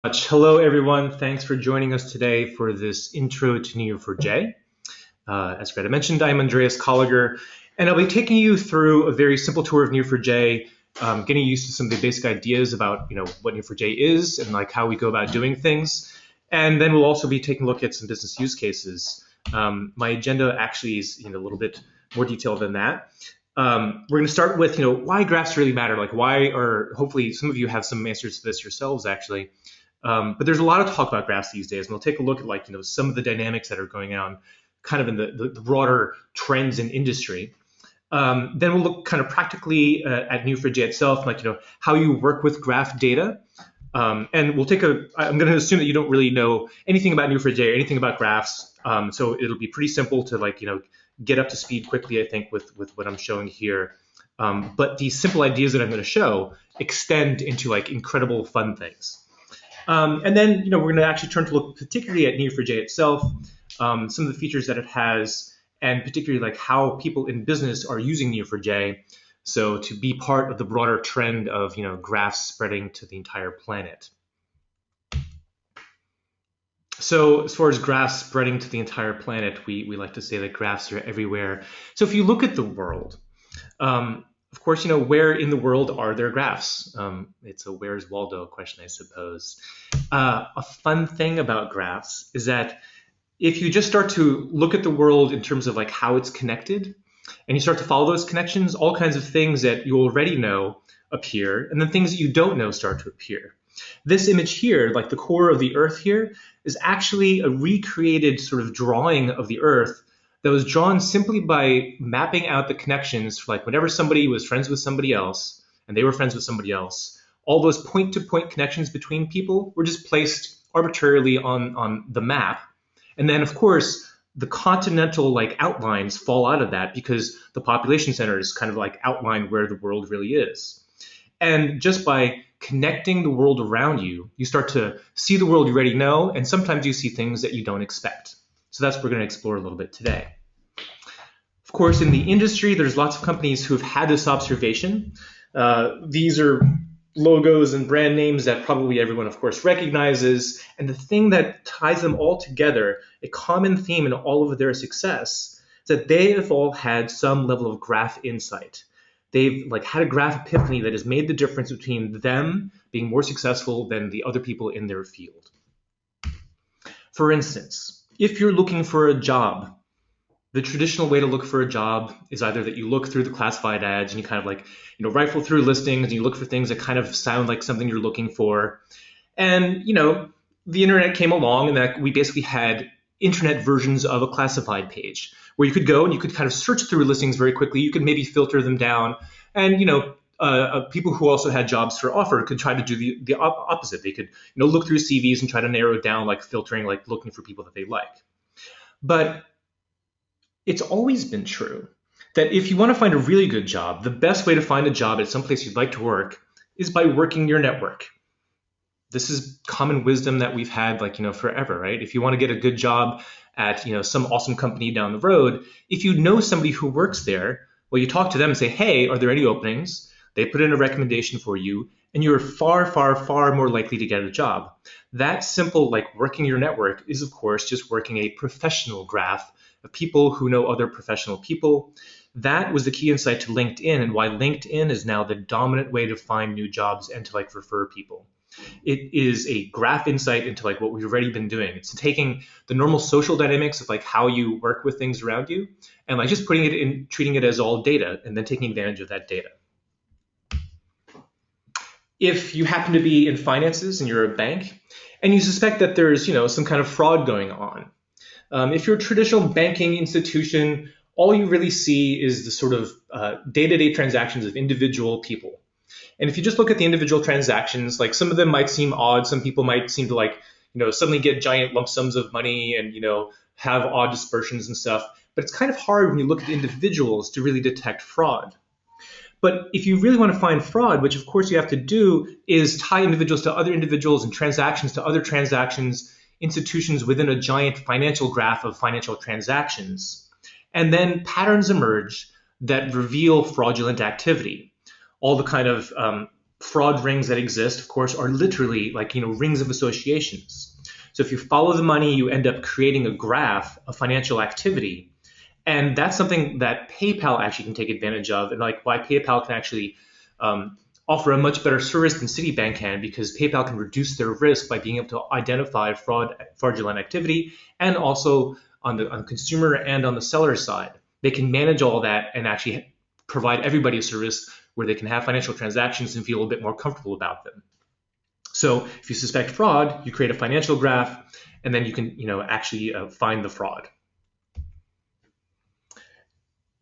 Hello, everyone. Thanks for joining us today for this intro to Neo4j. As Greta mentioned, I'm Andreas Kollegger, and I'll be taking you through a very simple tour of Neo4j, getting used to some of the basic ideas about what Neo4j is and like how we go about doing things. And then we'll also be taking a look at some business use cases. My agenda actually is a little bit more detailed than that. We're going to start with why graphs really matter. Like why, or hopefully some of you have some answers to this yourselves actually. But there's a lot of talk about graphs these days, and we'll take a look at some of the dynamics that are going on, kind of in the broader trends in industry. Then we'll look kind of practically at Neo4j itself, like how you work with graph data. And we'll take I'm going to assume that you don't really know anything about Neo4j or anything about graphs, so it'll be pretty simple to get up to speed quickly, I think, with what I'm showing here. But these simple ideas that I'm going to show extend into incredible fun things. And then, we're going to actually turn to look particularly at Neo4j itself, some of the features that it has, and particularly how people in business are using Neo4j. So to be part of the broader trend of, graphs spreading to the entire planet. So as far as graphs spreading to the entire planet, we like to say that graphs are everywhere. So if you look at the world, of course, where in the world are there graphs? It's a where's Waldo question, I suppose. A fun thing about graphs is that if you just start to look at the world in terms of how it's connected, and you start to follow those connections, all kinds of things that you already know appear, and then things that you don't know start to appear. This image here, the core of the Earth here, is actually a recreated sort of drawing of the Earth that was drawn simply by mapping out the connections for whenever somebody was friends with somebody else and they were friends with somebody else, all those point-to-point connections between people were just placed arbitrarily on the map. And then, of course, the continental outlines fall out of that because the population centers kind of outline where the world really is. And just by connecting the world around you, you start to see the world you already know, and sometimes you see things that you don't expect. So that's what we're going to explore a little bit today. Of course, in the industry, there's lots of companies who have had this observation. These are logos and brand names that probably everyone, of course, recognizes. And the thing that ties them all together, a common theme in all of their success, is that they have all had some level of graph insight. They've had a graph epiphany that has made the difference between them being more successful than the other people in their field. For instance, if you're looking for a job, the traditional way to look for a job is either that you look through the classified ads and you kind of rifle through listings and you look for things that kind of sound like something you're looking for. And, the internet came along and that we basically had internet versions of a classified page where you could go and you could kind of search through listings very quickly. You could maybe filter them down, and people who also had jobs for offer could try to do the opposite. They could look through CVs and try to narrow it down, filtering, looking for people that they like. But it's always been true that if you want to find a really good job, the best way to find a job at some place you'd like to work is by working your network. This is common wisdom that we've had forever, right? If you want to get a good job at some awesome company down the road, if you know somebody who works there, well, you talk to them and say, hey, are there any openings? They put in a recommendation for you, and you're far, far, far more likely to get a job. That simple, working your network is, of course, just working a professional graph of people who know other professional people. That was the key insight to LinkedIn, and why LinkedIn is now the dominant way to find new jobs and to refer people. It is a graph insight into what we've already been doing. It's taking the normal social dynamics of how you work with things around you and just putting it in, treating it as all data, and then taking advantage of that data. If you happen to be in finances and you're a bank and you suspect that there's some kind of fraud going on, if you're a traditional banking institution, all you really see is the sort of day-to-day transactions of individual people. And if you just look at the individual transactions, some of them might seem odd. Some people might seem to suddenly get giant lump sums of money and, have odd dispersions and stuff. But it's kind of hard when you look at the individuals to really detect fraud. But if you really want to find fraud, which of course you have to do, is tie individuals to other individuals and transactions to other transactions, institutions within a giant financial graph of financial transactions. And then patterns emerge that reveal fraudulent activity. All the kind of fraud rings that exist, of course, are literally like, rings of associations. So if you follow the money, you end up creating a graph of financial activity. And that's something that PayPal actually can take advantage of, and like why PayPal can actually offer a much better service than Citibank can, because PayPal can reduce their risk by being able to identify fraudulent activity, and also on the consumer and on the seller side. They can manage all that and actually provide everybody a service where they can have financial transactions and feel a bit more comfortable about them. So if you suspect fraud, you create a financial graph, and then you can actually find the fraud.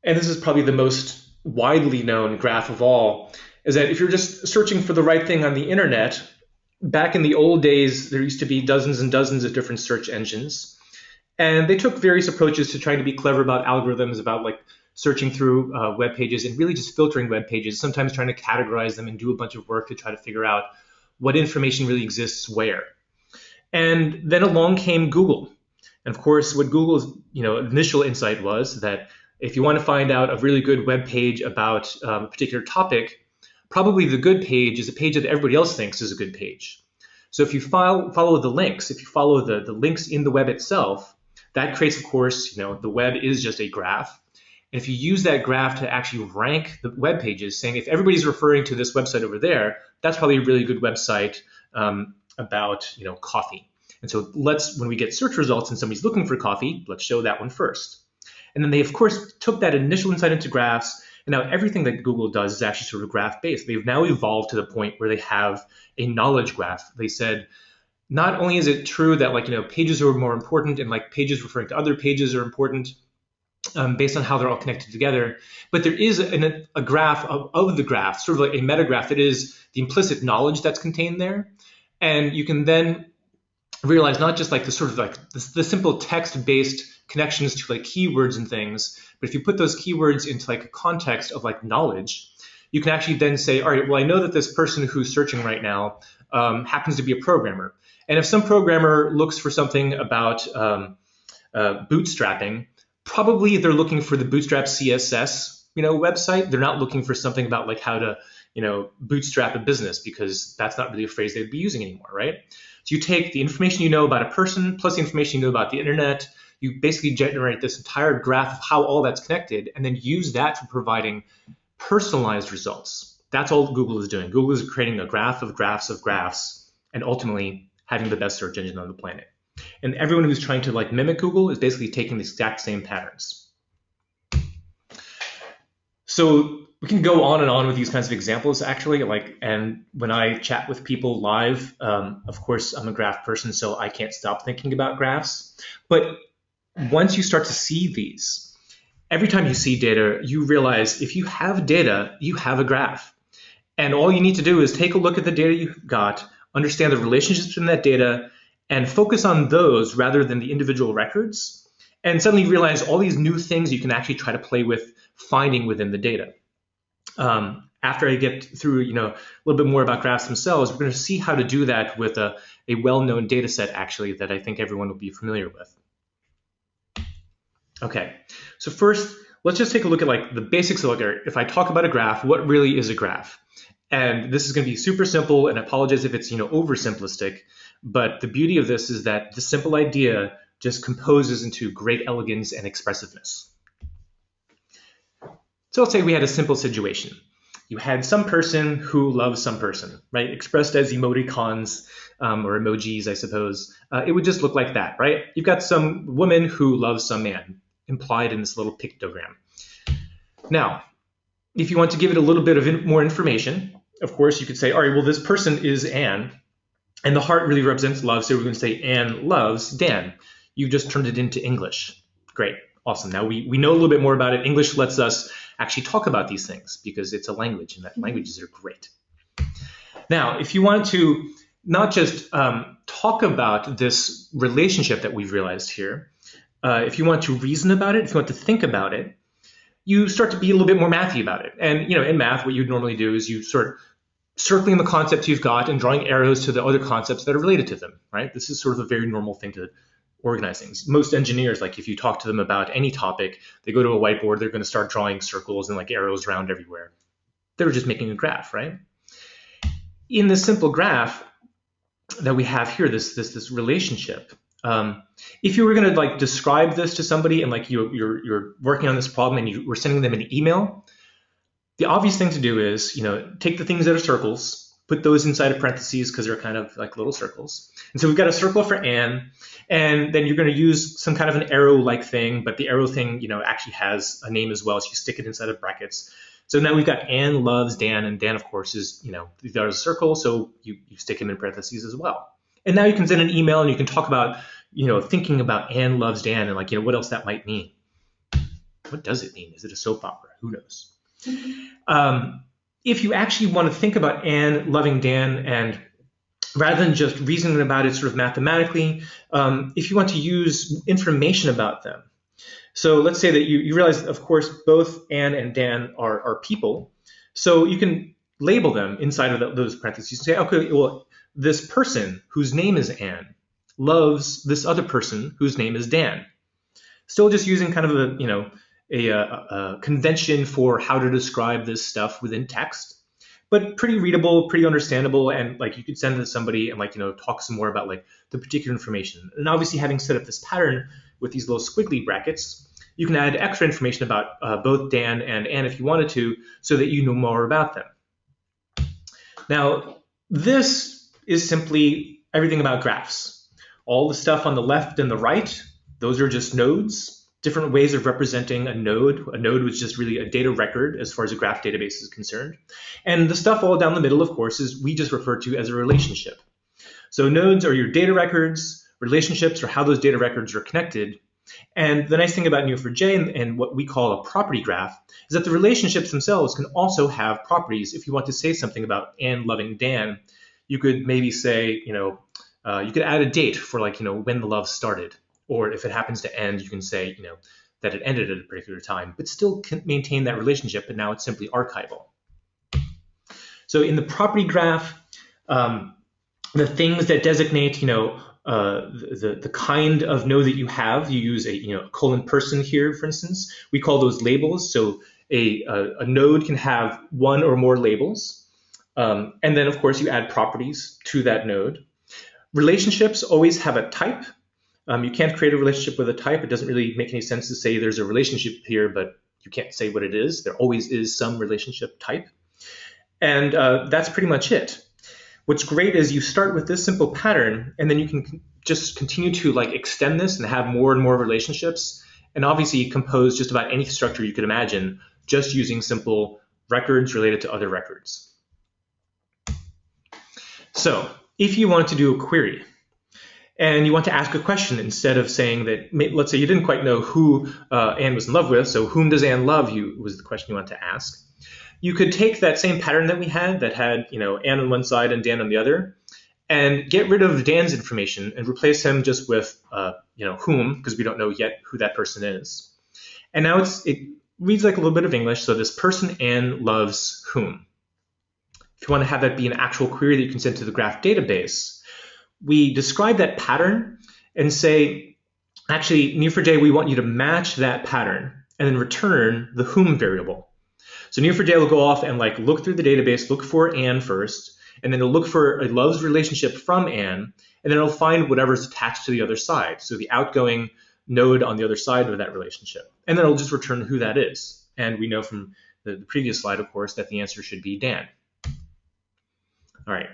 And this is probably the most widely known graph of all, is that if you're just searching for the right thing on the internet, back in the old days, there used to be dozens and dozens of different search engines. And they took various approaches to trying to be clever about algorithms, about like searching through web pages and really just filtering web pages, sometimes trying to categorize them and do a bunch of work to try to figure out what information really exists where. And then along came Google. And of course, what Google's initial insight was that if you want to find out a really good web page about a particular topic, probably the good page is a page that everybody else thinks is a good page. So if you follow the links, if you follow the links in the web itself, that creates, of course, the web is just a graph. And if you use that graph to actually rank the web pages, saying if everybody's referring to this website over there, that's probably a really good website about coffee. And so when we get search results and somebody's looking for coffee, let's show that one first. And then they, of course, took that initial insight into graphs, and now everything that Google does is actually sort of graph-based. They've now evolved to the point where they have a knowledge graph. They said, not only is it true that pages are more important and pages referring to other pages are important based on how they're all connected together, but there is a graph of the graph, sort of like a metagraph that is the implicit knowledge that's contained there. And you can then realize not just the simple text-based connections to keywords and things, but if you put those keywords into a context of knowledge, you can actually then say, all right, well, I know that this person who's searching right now happens to be a programmer. And if some programmer looks for something about bootstrapping, probably they're looking for the Bootstrap CSS website. They're not looking for something about how to bootstrap a business, because that's not really a phrase they'd be using anymore, right? So you take the information you know about a person plus the information you know about the internet, you basically generate this entire graph of how all that's connected, and then use that for providing personalized results. That's all Google is doing. Google is creating a graph of graphs of graphs, and ultimately having the best search engine on the planet. And everyone who's trying to mimic Google is basically taking the exact same patterns. So we can go on and on with these kinds of examples, actually. And when I chat with people live, of course, I'm a graph person, so I can't stop thinking about graphs. But once you start to see these, every time you see data, you realize if you have data, you have a graph. And all you need to do is take a look at the data you've got, understand the relationships in that data, and focus on those rather than the individual records, and suddenly realize all these new things you can actually try to play with finding within the data. After I get through a little bit more about graphs themselves, we're going to see how to do that with a well-known data set, actually, that I think everyone will be familiar with. Okay, so first, let's just take a look at the basics of if I talk about a graph, what really is a graph? And this is going to be super simple, and I apologize if it's oversimplistic, but the beauty of this is that the simple idea just composes into great elegance and expressiveness. So let's say we had a simple situation. You had some person who loves some person, right? Expressed as emoticons or emojis, I suppose. It would just look like that, right? You've got some woman who loves some man, implied in this little pictogram. Now, if you want to give it a little bit of more information, of course, you could say, all right, well, this person is Anne, and the heart really represents love, so we're going to say Anne loves Dan. You just turned it into English. Great, awesome. Now we know a little bit more about it. English lets us actually talk about these things because it's a language, and that languages are great. Now, if you want to not just talk about this relationship that we've realized here, if you want to reason about it, if you want to think about it, you start to be a little bit more mathy about it. And in math, what you'd normally do is you sort circling the concepts you've got and drawing arrows to the other concepts that are related to them, right? This is sort of a very normal thing to organize things. Most engineers, if you talk to them about any topic, they go to a whiteboard, they're going to start drawing circles and arrows around everywhere. They're just making a graph, right? in this simple graph that we have here, this relationship, if you were going to like describe this to somebody and like you're working on this problem and you were sending them an email, the obvious thing to do is, take the things that are circles, put those inside of parentheses because they're kind of like little circles. And so we've got a circle for Anne, and then you're going to use some kind of an arrow-like thing, but the arrow thing, actually has a name as well, so you stick it inside of brackets. So now we've got Anne loves Dan, and Dan, of course, is, there's a circle, so you stick him in parentheses as well. And now you can send an email and you can talk about, thinking about Anne loves Dan and like, what else that might mean. What does it mean? Is it a soap opera? Who knows? If you actually want to think about Anne loving Dan, and rather than just reasoning about it sort of mathematically, if you want to use information about them. So let's say that you realize, of course, both Anne and Dan are people. So you can label them inside of those parentheses and say, okay, well, this person whose name is Anne loves this other person whose name is Dan. Still just using kind of a convention for how to describe this stuff within text, but pretty readable, pretty understandable, and like you could send it to somebody and like talk some more about like the particular information. And obviously, having set up this pattern with these little squiggly brackets, you can add extra information about both Dan and Anne if you wanted to, so that you know more about them. Now, this is simply everything about graphs. All the stuff on the left and the right, those are just nodes. Different ways of representing a node. A node was just really a data record as far as a graph database is concerned. And the stuff all down the middle, of course, is we just refer to as a relationship. So nodes are your data records. Relationships are how those data records are connected. And the nice thing about Neo4j and what we call a property graph is that the relationships themselves can also have properties. If you want to say something about Anne loving Dan, you could maybe say, you could add a date for like, when the love started. Or if it happens to end, you can say, that it ended at a particular time, but still can maintain that relationship, but now it's simply archival. So in the property graph, the things that designate, the kind of node that you have, you use a colon person here, for instance. We call those labels. So a node can have one or more labels. And then, of course, you add properties to that node. Relationships always have a type. You can't create a relationship with a type. It doesn't really make any sense to say there's a relationship here, but you can't say what it is. There always is some relationship type. And that's pretty much it. What's great is you start with this simple pattern, and then you can just continue to like extend this and have more and more relationships, and obviously compose just about any structure you could imagine just using simple records related to other records. So if you want to do a query, and you want to ask a question instead of saying that, let's say you didn't quite know who Anne was in love with, so whom does Anne love you was the question you want to ask. You could take that same pattern that we had that had, Anne on one side and Dan on the other, and get rid of Dan's information and replace him just with, whom, because we don't know yet who that person is. And now it reads like a little bit of English, so this person Anne loves whom. If you want to have that be an actual query that you can send to the graph database, we describe that pattern and say, actually, Neo4j, we want you to match that pattern and then return the whom variable. So Neo4j will go off and like look through the database, look for Anne first, and then it'll look for a loves relationship from Anne, and then it'll find whatever's attached to the other side. So the outgoing node on the other side of that relationship. And then it'll just return who that is. And we know from the previous slide, of course, that the answer should be Dan. All right.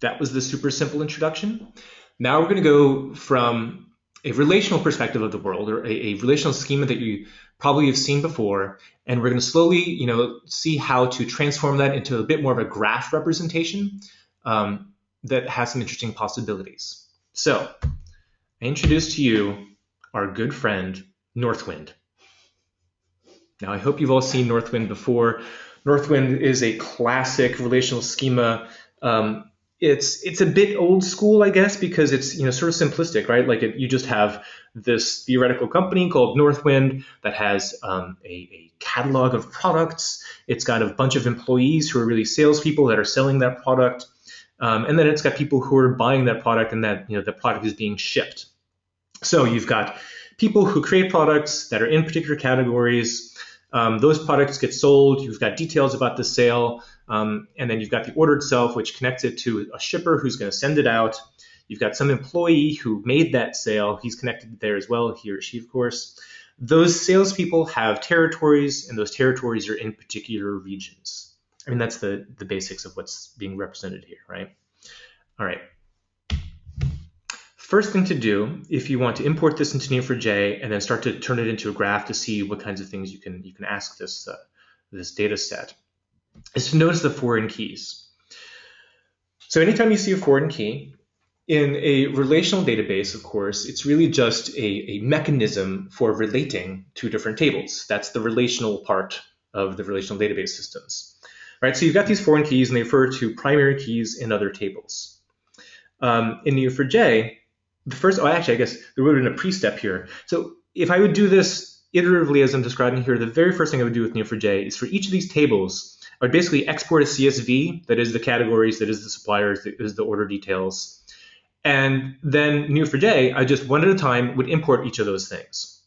That was the super simple introduction. Now we're going to go from a relational perspective of the world, or a relational schema that you probably have seen before, and we're going to slowly, see how to transform that into a bit more of a graph representation that has some interesting possibilities. So I introduce to you our good friend, Northwind. Now I hope you've all seen Northwind before. Northwind is a classic relational schema. It's a bit old school, I guess, because it's sort of simplistic, right? Like you just have this theoretical company called Northwind that has a catalog of products. It's got a bunch of employees who are really salespeople that are selling that product, and then it's got people who are buying that product, and that the product is being shipped. So you've got people who create products that are in particular categories. Those products get sold. You've got details about the sale, and then you've got the order itself, which connects it to a shipper who's going to send it out. You've got some employee who made that sale. He's connected there as well, he or she, of course. Those salespeople have territories, and those territories are in particular regions. I mean, that's the basics of what's being represented here, right? All right. First thing to do, if you want to import this into Neo4j and then start to turn it into a graph to see what kinds of things you can ask this data set, is to notice the foreign keys. So anytime you see a foreign key, in a relational database, of course, it's really just a mechanism for relating to different tables. That's the relational part of the relational database systems. Right, so you've got these foreign keys, and they refer to primary keys in other tables. In Neo4j, the first, I guess there would have been a pre-step here. So if I would do this iteratively as I'm describing here, the very first thing I would do with Neo4j is for each of these tables, I would basically export a CSV, that is the categories, that is the suppliers, that is the order details. And then Neo4j, I just one at a time would import each of those things.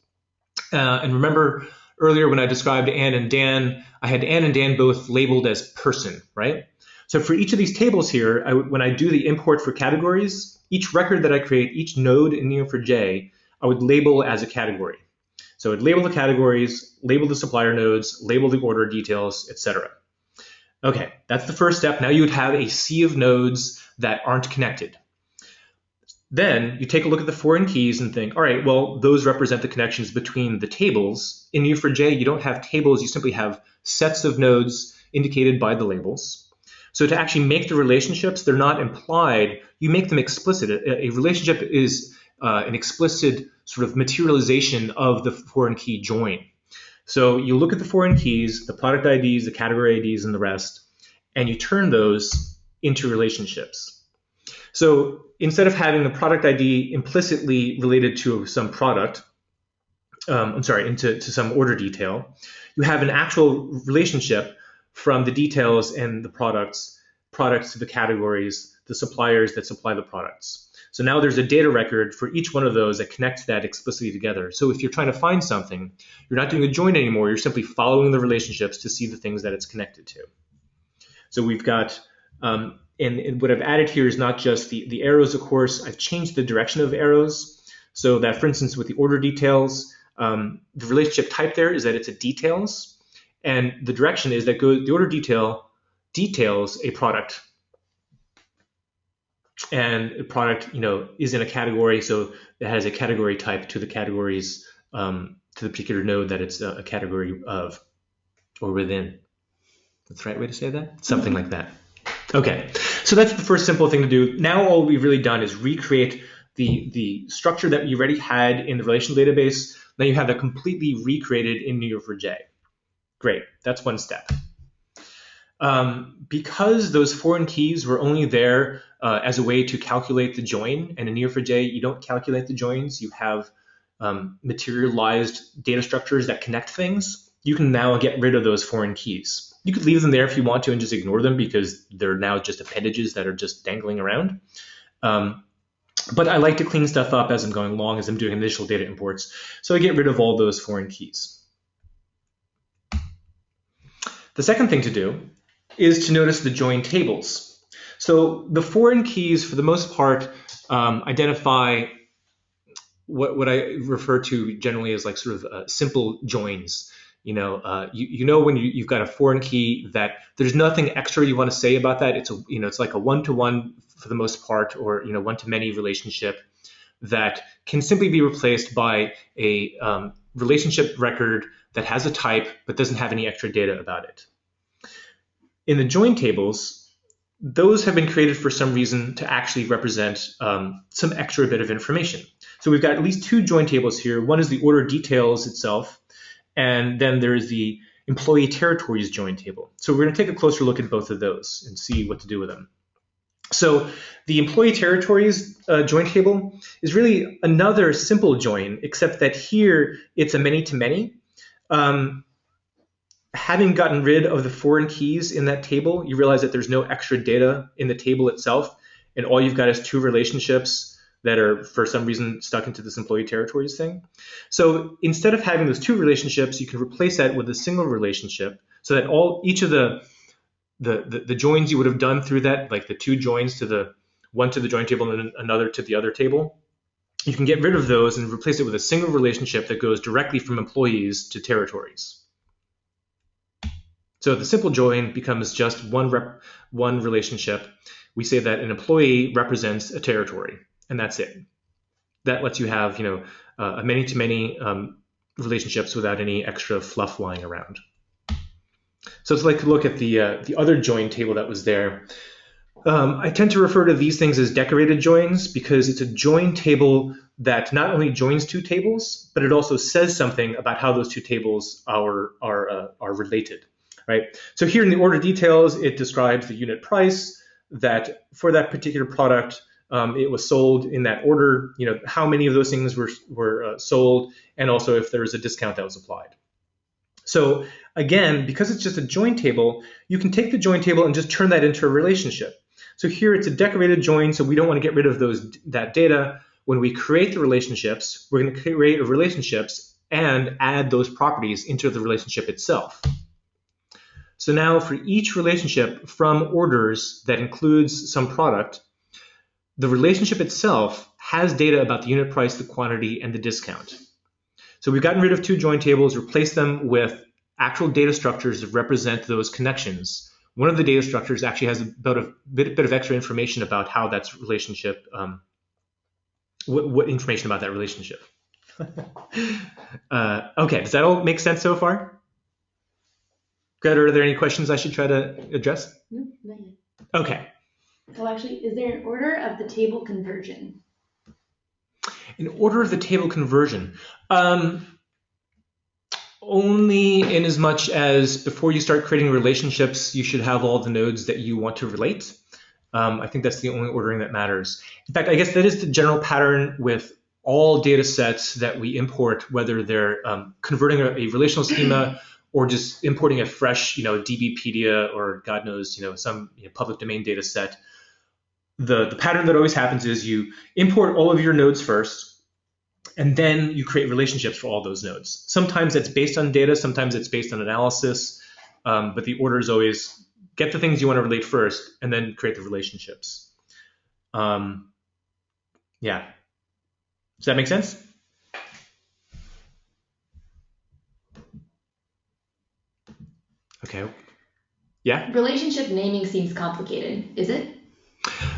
And remember earlier when I described Ann and Dan, I had Ann and Dan both labeled as person, right? So for each of these tables here, when I do the import for categories, each record that I create, each node in Neo4j, I would label as a category. So I'd label the categories, label the supplier nodes, label the order details, etc. Okay, that's the first step. Now you would have a sea of nodes that aren't connected. Then you take a look at the foreign keys and think, all right, well, those represent the connections between the tables. In Neo4j, you don't have tables, you simply have sets of nodes indicated by the labels. So to actually make the relationships, they're not implied, you make them explicit. A relationship is an explicit sort of materialization of the foreign key join. So you look at the foreign keys, the product IDs, the category IDs, and the rest, and you turn those into relationships. So instead of having the product ID implicitly related to some product, to some order detail, you have an actual relationship from the details and the products to the categories, the suppliers that supply the products. So now there's a data record for each one of those that connects that explicitly together. So if you're trying to find something, you're not doing a join anymore, you're simply following the relationships to see the things that it's connected to. So we've got, and what I've added here is not just the arrows, of course. I've changed the direction of arrows so that, for instance, with the order details, the relationship type there is that it's a details, and the direction is that the order detail details a product, and a product, is in a category, so it has a category type to the categories, to the particular node that it's a category of or within. That's the right way to say that? Something like that. Okay, so that's the first simple thing to do. Now all we've really done is recreate the structure that you already had in the relational database. Now you have that completely recreated in Neo4j. Great, that's one step. Because those foreign keys were only there as a way to calculate the join, and in Neo4j you don't calculate the joins, you have materialized data structures that connect things, you can now get rid of those foreign keys. You could leave them there if you want to and just ignore them because they're now just appendages that are just dangling around. But I like to clean stuff up as I'm going along, as I'm doing initial data imports. So I get rid of all those foreign keys. The second thing to do is to notice the join tables. So the foreign keys, for the most part, identify what I refer to generally as like sort of simple joins. You know when you've got a foreign key that there's nothing extra you want to say about that. It's like a one-to-one for the most part, or one-to-many relationship that can simply be replaced by a relationship record that has a type but doesn't have any extra data about it. In the join tables, those have been created for some reason to actually represent some extra bit of information. So we've got at least two join tables here. One is the order details itself, and then there's the employee territories join table. So we're going to take a closer look at both of those and see what to do with them. So the employee territories join table is really another simple join, except that here it's a many-to-many. Having gotten rid of the foreign keys in that table, you realize that there's no extra data in the table itself, and all you've got is two relationships that are for some reason stuck into this employee territories thing. So instead of having those two relationships, you can replace that with a single relationship so that each of the joins you would have done through that, like the two joins to the one to the join table and another to the other table, you can get rid of those and replace it with a single relationship that goes directly from employees to territories. So the simple join becomes just one relationship. We say that an employee represents a territory, and that's it. That lets you have, a many-to-many relationships without any extra fluff lying around. So let's look at the other join table that was there. I tend to refer to these things as decorated joins because it's a join table that not only joins two tables, but it also says something about how those two tables are related, right? So here in the order details, it describes the unit price, that for that particular product, it was sold in that order, how many of those things were sold, and also if there was a discount that was applied. So again, because it's just a join table, you can take the join table and just turn that into a relationship. So here it's a decorated join, so we don't want to get rid of that data. When we create the relationships, we're going to create relationships and add those properties into the relationship itself. So now for each relationship from orders that includes some product, the relationship itself has data about the unit price, the quantity, and the discount. So we've gotten rid of two join tables, replaced them with actual data structures that represent those connections. One of the data structures actually has about a bit of extra information about how that's relationship, what information about that relationship. Okay, does that all make sense so far? Good, or are there any questions I should try to address? No, not yet. Okay. Oh, actually, is there an order of the table conversion? An order of the table conversion. Only in as much as before you start creating relationships, you should have all the nodes that you want to relate. I think that's the only ordering that matters. In fact, I guess that is the general pattern with all data sets that we import, whether they're converting a relational schema or just importing a fresh, DBpedia or God knows, some public domain data set. The pattern that always happens is you import all of your nodes first, and then you create relationships for all those nodes. Sometimes it's based on data, sometimes it's based on analysis, but the order is always get the things you want to relate first, and then create the relationships. Yeah. Does that make sense? Okay. Yeah? Relationship naming seems complicated, is it?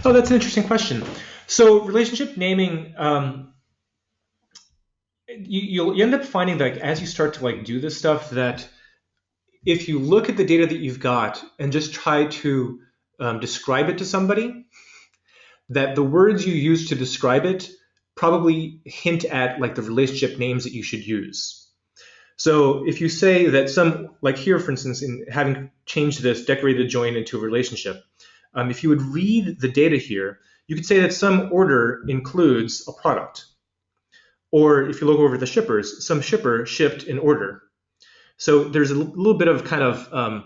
Oh, that's an interesting question. So relationship naming, you end up finding that as you start to do this stuff, that if you look at the data that you've got and just try to describe it to somebody, that the words you use to describe it probably hint at the relationship names that you should use. So if you say that like here, for instance, in having changed this decorated join into a relationship, if you would read the data here, you could say that some order includes a product. Or if you look over the shippers, some shipper shipped an order. So there's a little bit of kind of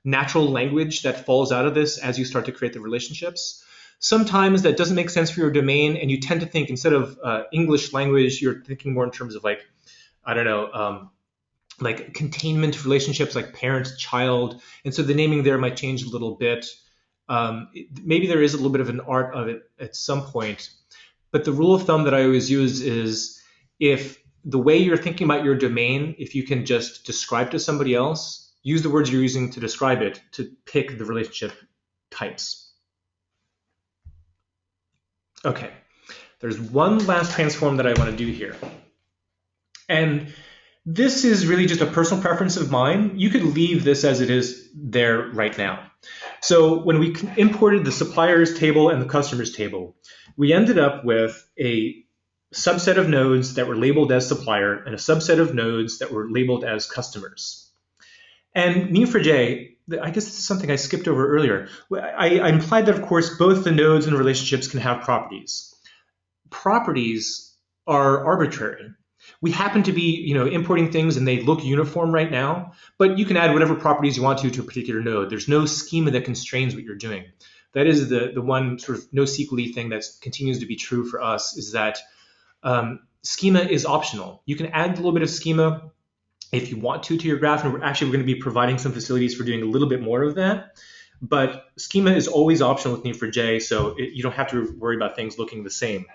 natural language that falls out of this as you start to create the relationships. Sometimes that doesn't make sense for your domain, and you tend to think instead of English language, you're thinking more in terms of like containment relationships, like parent-child, and so the naming there might change a little bit. Maybe there is a little bit of an art of it at some point, but the rule of thumb that I always use is if the way you're thinking about your domain, if you can just describe to somebody else, use the words you're using to describe it to pick the relationship types. Okay, there's one last transform that I want to do here. And this is really just a personal preference of mine. You could leave this as it is there right now. So when we imported the suppliers table and the customers table, we ended up with a subset of nodes that were labeled as supplier and a subset of nodes that were labeled as customers. And Neo4j, I guess this is something I skipped over earlier. I implied that, of course, both the nodes and relationships can have properties. Properties are arbitrary. We happen to be, importing things and they look uniform right now, but you can add whatever properties you want to a particular node. There's no schema that constrains what you're doing. That is the one sort of NoSQL-y thing that continues to be true for us, is that schema is optional. You can add a little bit of schema if you want to your graph, and we're going to be providing some facilities for doing a little bit more of that. But schema is always optional with Neo4j, so you don't have to worry about things looking the same.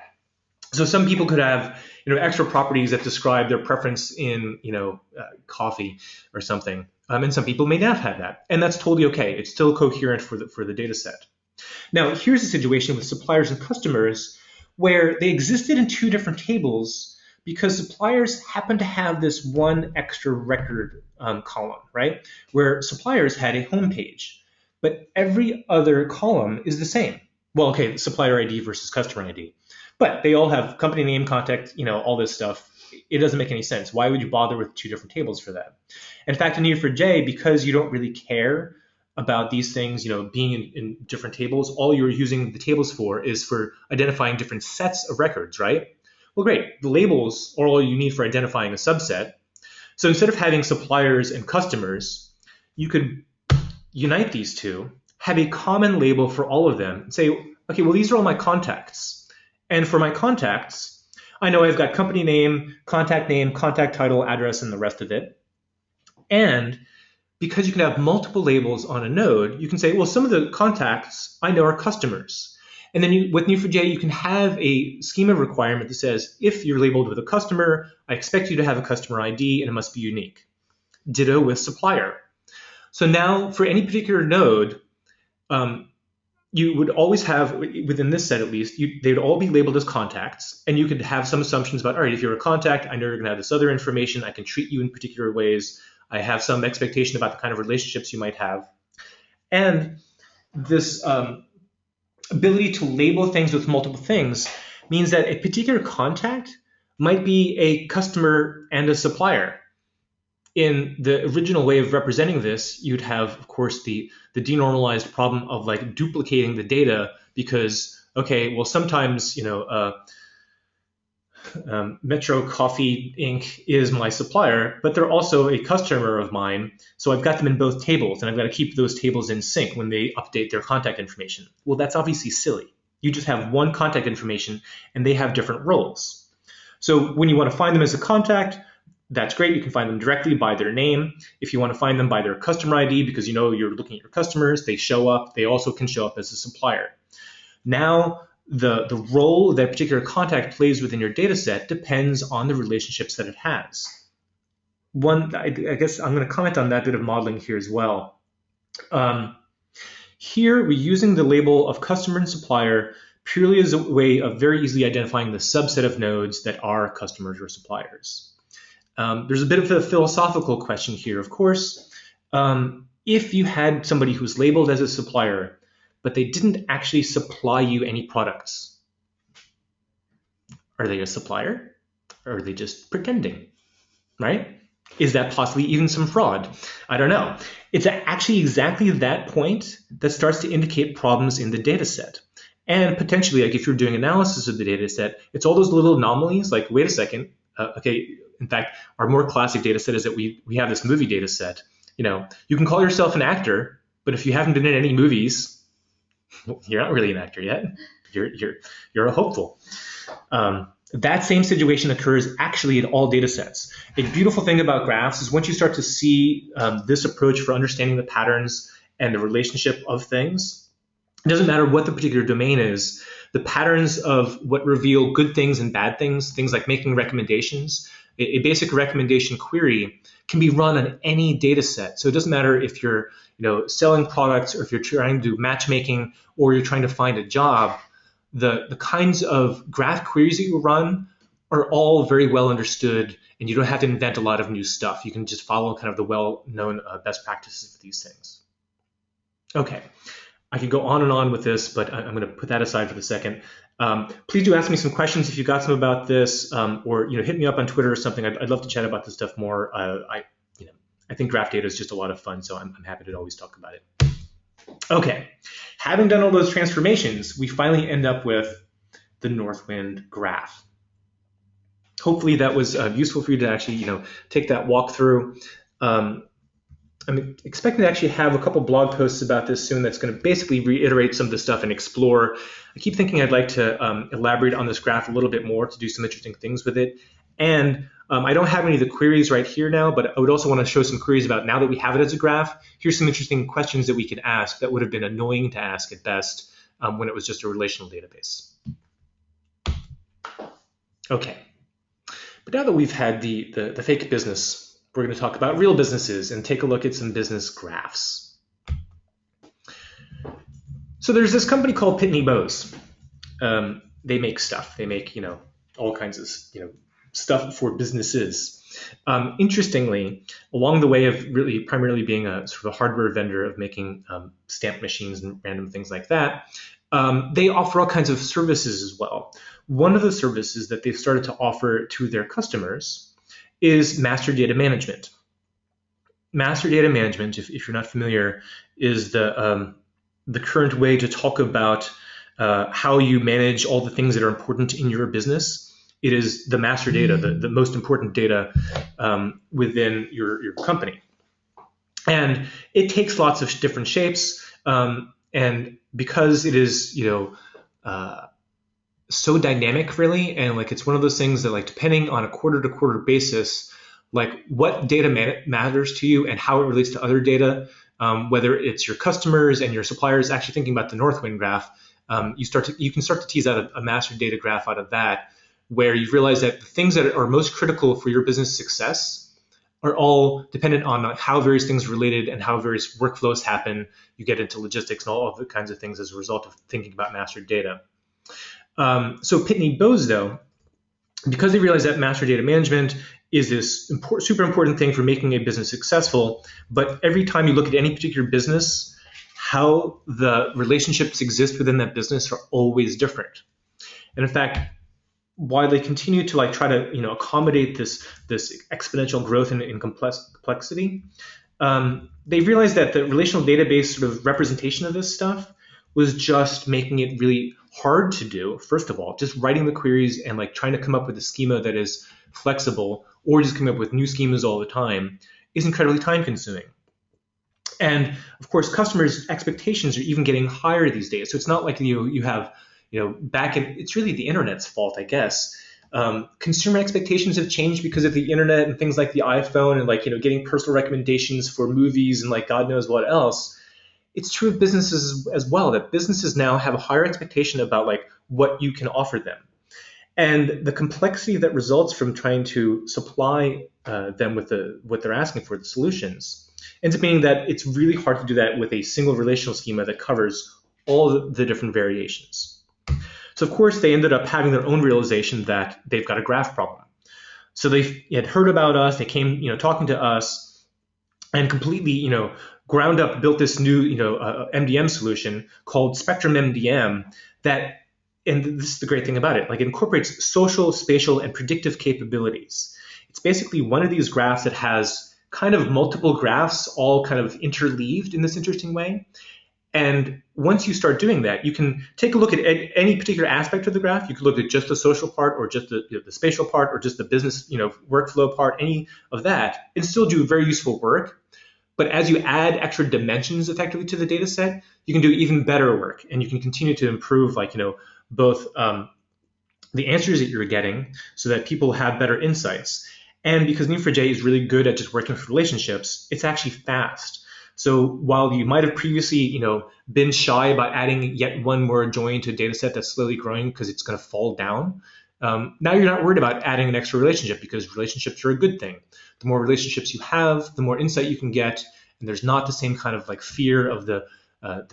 So some people could have extra properties that describe their preference in coffee or something, and some people may not have that, and that's totally okay. It's still coherent for the data set. Now here's a situation with suppliers and customers where they existed in two different tables because suppliers happen to have this one extra record column, right? Where suppliers had a home page, but every other column is the same. Well, okay, supplier ID versus customer ID. But they all have company name, contact, all this stuff. It doesn't make any sense. Why would you bother with two different tables for that? In fact, in Neo4j, because you don't really care about these things, being in different tables, all you're using the tables for is for identifying different sets of records, right? Well, great. The labels are all you need for identifying a subset. So instead of having suppliers and customers, you could unite these two, have a common label for all of them, and say, okay, well, these are all my contacts. And for my contacts, I know I've got company name, contact title, address, and the rest of it. And because you can have multiple labels on a node, you can say, well, some of the contacts I know are customers. And then with Neo4j, you can have a schema requirement that says, if you're labeled with a customer, I expect you to have a customer ID, and it must be unique. Ditto with supplier. So now for any particular node, you would always have, within this set at least, they would all be labeled as contacts, and you could have some assumptions about, all right, if you're a contact, I know you're going to have this other information, I can treat you in particular ways, I have some expectation about the kind of relationships you might have. And this ability to label things with multiple things means that a particular contact might be a customer and a supplier. In the original way of representing this, you'd have, of course, the denormalized problem of like duplicating the data because, okay, well, sometimes, Metro Coffee Inc. is my supplier, but they're also a customer of mine. So I've got them in both tables, and I've got to keep those tables in sync when they update their contact information. Well, that's obviously silly. You just have one contact information, and they have different roles. So when you want to find them as a contact, that's great. You can find them directly by their name. If you want to find them by their customer ID, because you're looking at your customers, they show up. They also can show up as a supplier. Now, the role that particular contact plays within your data set depends on the relationships that it has. I guess I'm going to comment on that bit of modeling here as well. Here, we're using the label of customer and supplier purely as a way of very easily identifying the subset of nodes that are customers or suppliers. There's a bit of a philosophical question here, of course. If you had somebody who's labeled as a supplier, but they didn't actually supply you any products, are they a supplier? Or are they just pretending, right? Is that possibly even some fraud? I don't know. It's actually exactly that point that starts to indicate problems in the data set. And potentially, like if you're doing analysis of the data set, it's all those little anomalies, like, wait a second, okay, in fact, our more classic data set is that we have this movie data set. You can call yourself an actor, but if you haven't been in any movies, you're not really an actor yet. You're a hopeful. That same situation occurs actually in all data sets. A beautiful thing about graphs is once you start to see this approach for understanding the patterns and the relationship of things, it doesn't matter what the particular domain is, the patterns of what reveal good things and bad things like making recommendations, a basic recommendation query can be run on any data set. So it doesn't matter if you're selling products or if you're trying to do matchmaking or you're trying to find a job, the kinds of graph queries that you run are all very well understood, and you don't have to invent a lot of new stuff. You can just follow kind of the well-known best practices for these things. Okay. I could go on and on with this, but I'm going to put that aside for the second. Please do ask me some questions if you've got some about this, or hit me up on Twitter or something. I'd love to chat about this stuff more. I think graph data is just a lot of fun, so I'm happy to always talk about it. Okay, having done all those transformations, we finally end up with the Northwind graph. Hopefully that was useful for you to actually take that walk through. I'm expecting to actually have a couple blog posts about this soon that's going to basically reiterate some of this stuff and explore. I keep thinking I'd like to elaborate on this graph a little bit more to do some interesting things with it. And I don't have any of the queries right here now, but I would also want to show some queries about now that we have it as a graph. Here's some interesting questions that we could ask that would have been annoying to ask at best when it was just a relational database. Okay, but now that we've had the fake business, we're going to talk about real businesses and take a look at some business graphs. So there's this company called Pitney Bowes. They make stuff. They make, all kinds of, stuff for businesses. Interestingly, along the way of really primarily being a sort of a hardware vendor of making stamp machines and random things like that, they offer all kinds of services as well. One of the services that they've started to offer to their customers is master data management. Master data management, if you're not familiar, is the current way to talk about how you manage all the things that are important in your business. It is the master data, the most important data within your company. And it takes lots of different shapes. And because it is, so dynamic really, and like it's one of those things that like depending on a quarter-to-quarter basis, like what data matters to you and how it relates to other data, whether it's your customers and your suppliers. Actually thinking about the Northwind graph, you can start to tease out a master data graph out of that, where you realize that the things that are most critical for your business success are all dependent on how various things are related and how various workflows happen. You get into logistics and all of the kinds of things as a result of thinking about master data. So Pitney Bowes, though, because they realize that master data management is this super important thing for making a business successful, but every time you look at any particular business, how the relationships exist within that business are always different. And in fact, while they continue to try to accommodate this exponential growth in complexity, they realized that the relational database sort of representation of this stuff was just making it really hard to do. First of all, just writing the queries and trying to come up with a schema that is flexible, or just coming up with new schemas all the time, is incredibly time consuming. And of course, customers' expectations are even getting higher these days. So it's not like you have it's really the internet's fault, I guess. Consumer expectations have changed because of the internet and things like the iPhone and getting personal recommendations for movies and God knows what else. It's true of businesses as well, that businesses now have a higher expectation about what you can offer them. And the complexity that results from trying to supply them with what they're asking for, the solutions, ends up meaning that it's really hard to do that with a single relational schema that covers all the different variations. So of course, they ended up having their own realization that they've got a graph problem. So they had heard about us, they came talking to us, and completely ground up built this new MDM solution called Spectrum MDM that, and this is the great thing about it, it incorporates social, spatial, and predictive capabilities. It's basically one of these graphs that has kind of multiple graphs all kind of interleaved in this interesting way. And once you start doing that, you can take a look at any particular aspect of the graph. You could look at just the social part, or just the spatial part, or just the business workflow part, any of that, and still do very useful work. But as you add extra dimensions effectively to the data set, you can do even better work, and you can continue to improve both the answers that you're getting so that people have better insights. And because Neo4j is really good at just working with relationships, it's actually fast. So while you might have previously, been shy about adding yet one more join to a data set that's slowly growing because it's going to fall down, now you're not worried about adding an extra relationship, because relationships are a good thing. The more relationships you have, the more insight you can get, and there's not the same kind of fear of the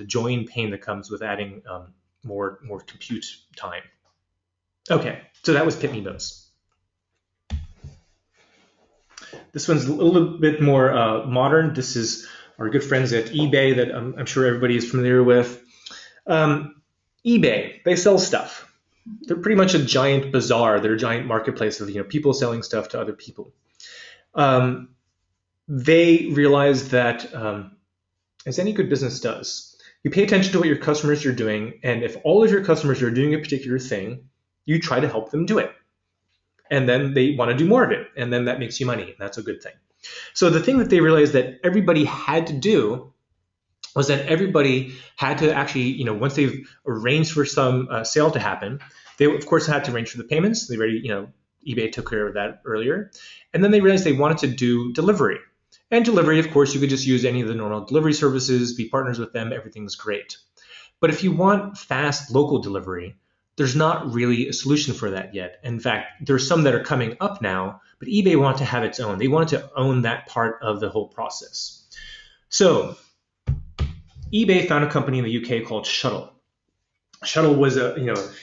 join pain that comes with adding more compute time. Okay, so that was Pitney Bowes. This one's a little bit more modern. This is our good friends at eBay that I'm sure everybody is familiar with. eBay, they sell stuff. They're pretty much a giant bazaar. They're a giant marketplace of people selling stuff to other people. They realized that, as any good business does, you pay attention to what your customers are doing, and if all of your customers are doing a particular thing, you try to help them do it. And then they want to do more of it, and then that makes you money, and that's a good thing. So the thing that they realized that everybody had to do was that everybody had to actually, once they've arranged for some sale to happen, they of course had to arrange for the payments. They already, eBay took care of that earlier. And then they realized they wanted to do delivery. And delivery, of course, you could just use any of the normal delivery services, be partners with them, everything's great. But if you want fast local delivery, there's not really a solution for that yet. In fact, there's some that are coming up now, but eBay wanted to have its own. They wanted to own that part of the whole process. So eBay found a company in the UK called Shuttle. Shuttle was the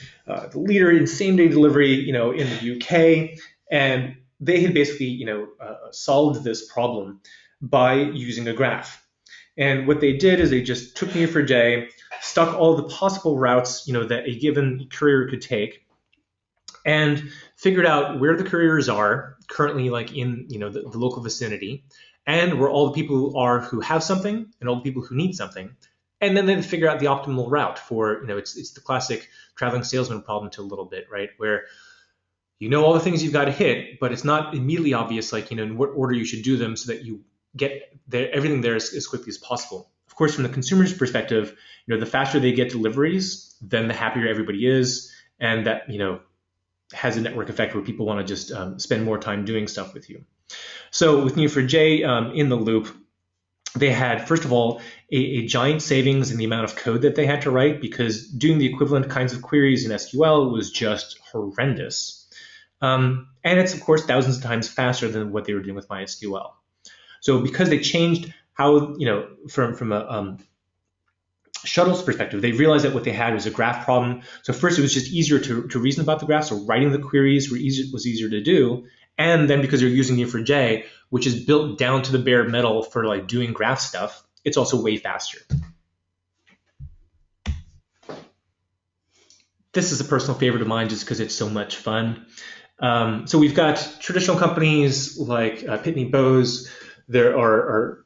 leader in same-day delivery, in the UK, and they had basically, solved this problem by using a graph. And what they did is they just took Neo4j, stuck all the possible routes, that a given courier could take, and figured out where the couriers are currently, like in, the local vicinity, and where all the people are who have something and all the people who need something. And then they figure out the optimal route for, it's the classic traveling salesman problem to a little bit, right? Where all the things you've got to hit, but it's not immediately obvious, like, in what order you should do them so that you get everything there as quickly as possible. Of course, from the consumer's perspective, the faster they get deliveries, then the happier everybody is. And that, has a network effect where people want to just spend more time doing stuff with you. So with Neo4j in the loop, they had, first of all, a giant savings in the amount of code that they had to write, because doing the equivalent kinds of queries in SQL was just horrendous. And it's, of course, thousands of times faster than what they were doing with MySQL. So because they changed how, from a Shuttle's perspective, they realized that what they had was a graph problem. So first, it was just easier to reason about the graph. So writing the queries was easier to do. And then because they're using Neo4j, which is built down to the bare metal for like doing graph stuff, it's also way faster. This is a personal favorite of mine just because it's so much fun. So we've got traditional companies like Pitney Bowes. There are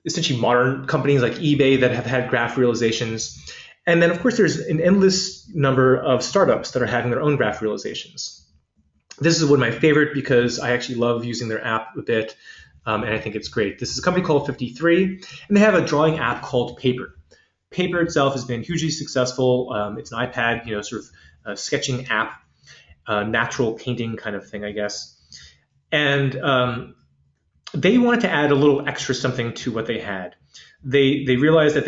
essentially modern companies like eBay that have had graph realizations. And then, of course, there's an endless number of startups that are having their own graph realizations. This is one of my favorite because I actually love using their app a bit, and I think it's great. This is a company called 53, and they have a drawing app called Paper. Paper itself has been hugely successful. It's an iPad, sort of sketching app, natural painting kind of thing, I guess. And they wanted to add a little extra something to what they had. They realized that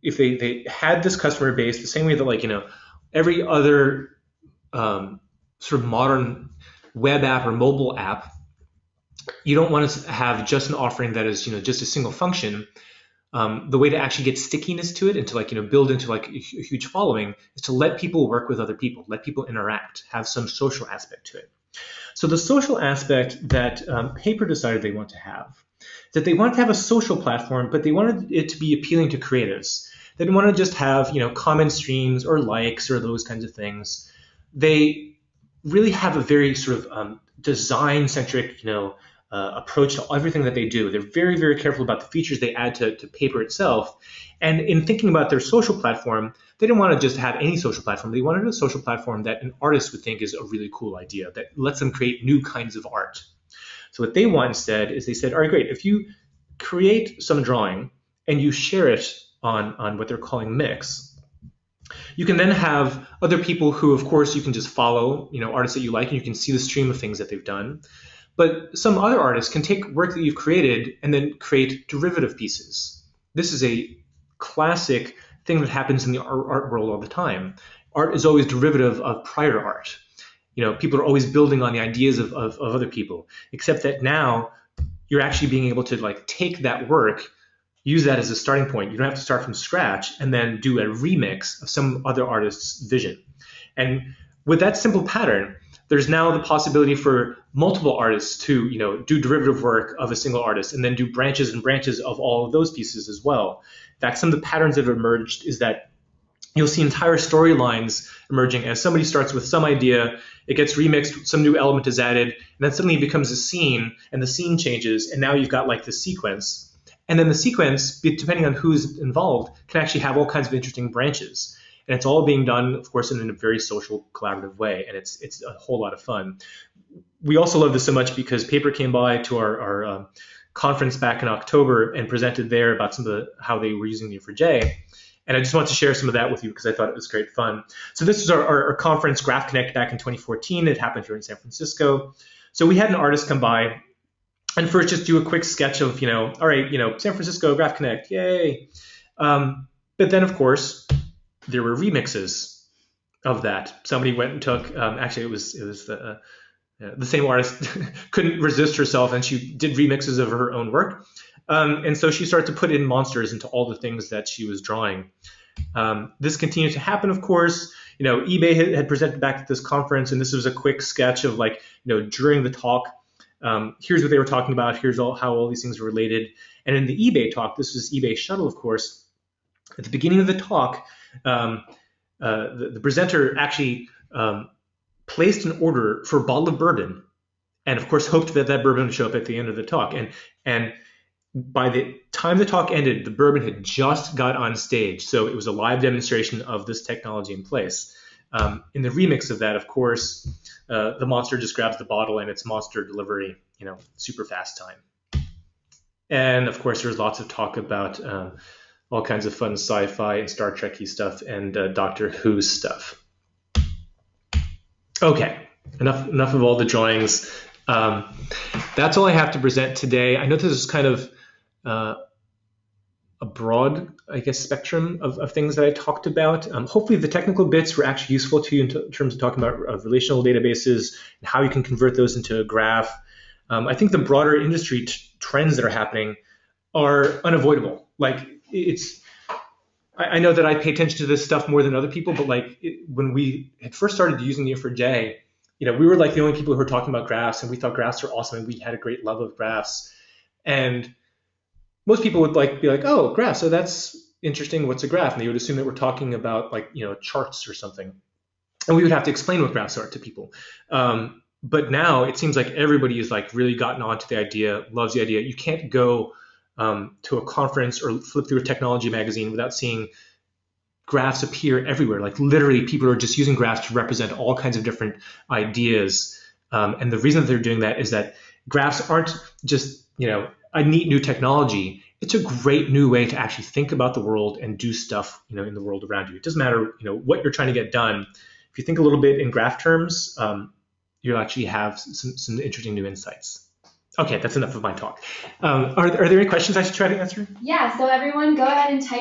if they had this customer base the same way that every other sort of modern web app or mobile app, you don't want to have just an offering that is just a single function. The way to actually get stickiness to it and to build into a huge following is to let people work with other people, let people interact, have some social aspect to it. So the social aspect that Paper decided they want to have, that they wanted to have a social platform, but they wanted it to be appealing to creatives. They didn't want to just have comment streams or likes or those kinds of things. They really have a very sort of design-centric approach to everything that they do. They're very, very careful about the features they add to Paper itself. And in thinking about their social platform, they didn't want to just have any social platform. They wanted a social platform that an artist would think is a really cool idea, that lets them create new kinds of art. So what they want instead is they said, all right, great, if you create some drawing and you share it on what they're calling Mix, you can then have other people who, of course, you can just follow, artists that you like, and you can see the stream of things that they've done. But some other artists can take work that you've created and then create derivative pieces. This is a classic thing that happens in the art world all the time. Art is always derivative of prior art. People are always building on the ideas of other people, except that now you're actually being able to take that work, use that as a starting point. You don't have to start from scratch and then do a remix of some other artist's vision. And with that simple pattern, there's now the possibility for multiple artists to do derivative work of a single artist and then do branches and branches of all of those pieces as well. In fact, some of the patterns that have emerged is that you'll see entire storylines emerging as somebody starts with some idea, it gets remixed, some new element is added, and then suddenly it becomes a scene, and the scene changes, and now you've got the sequence. And then the sequence, depending on who's involved, can actually have all kinds of interesting branches. And it's all being done, of course, in a very social, collaborative way, and it's a whole lot of fun. we also love this so much because Paper came by to our conference back in October and presented there about some of how they were using Neo4j. And I just want to share some of that with you because I thought it was great fun. So this was our conference, Graph Connect, back in 2014. It happened here in San Francisco. So we had an artist come by and first just do a quick sketch of, all right, San Francisco, Graph Connect, yay. But then, of course, there were remixes of that. Somebody went and took, actually, it was the same artist couldn't resist herself, and she did remixes of her own work. And so she started to put in monsters into all the things that she was drawing. This continued to happen, of course. eBay had presented back at this conference, and this was a quick sketch of during the talk, here's what they were talking about, here's how all these things are related. And in the eBay talk, this was eBay Shuttle, of course, at the beginning of the talk, the presenter actually placed an order for a bottle of bourbon, and of course hoped that bourbon would show up at the end of the talk. And by the time the talk ended, the bourbon had just got on stage, so it was a live demonstration of this technology in place. In the remix of that, of course, the monster just grabs the bottle and it's monster delivery, super fast time. And of course, there's lots of talk about all kinds of fun sci-fi and Star Trek-y stuff and Doctor Who stuff. Okay, enough of all the drawings. That's all I have to present today. I know this is kind of a broad, spectrum of things that I talked about. Hopefully the technical bits were actually useful to you in terms of talking about relational databases and how you can convert those into a graph. I think the broader industry trends that are happening are unavoidable. I know that I pay attention to this stuff more than other people, but when we had first started using Neo4j, we were the only people who were talking about graphs, and we thought graphs were awesome, and we had a great love of graphs. And most people would be like, oh, graphs, so that's interesting. What's a graph? And they would assume that we're talking about charts or something. And we would have to explain what graphs are to people. But now it seems like everybody has really gotten onto the idea, loves the idea. You can't go to a conference or flip through a technology magazine without seeing graphs appear everywhere. Literally, people are just using graphs to represent all kinds of different ideas. And the reason that they're doing that is that graphs aren't just a neat new technology. It's a great new way to actually think about the world and do stuff in the world around you. It doesn't matter what you're trying to get done. If you think a little bit in graph terms, you'll actually have some interesting new insights. Okay, that's enough of my talk. Are there any questions I should try to answer? Yeah, so everyone go ahead and type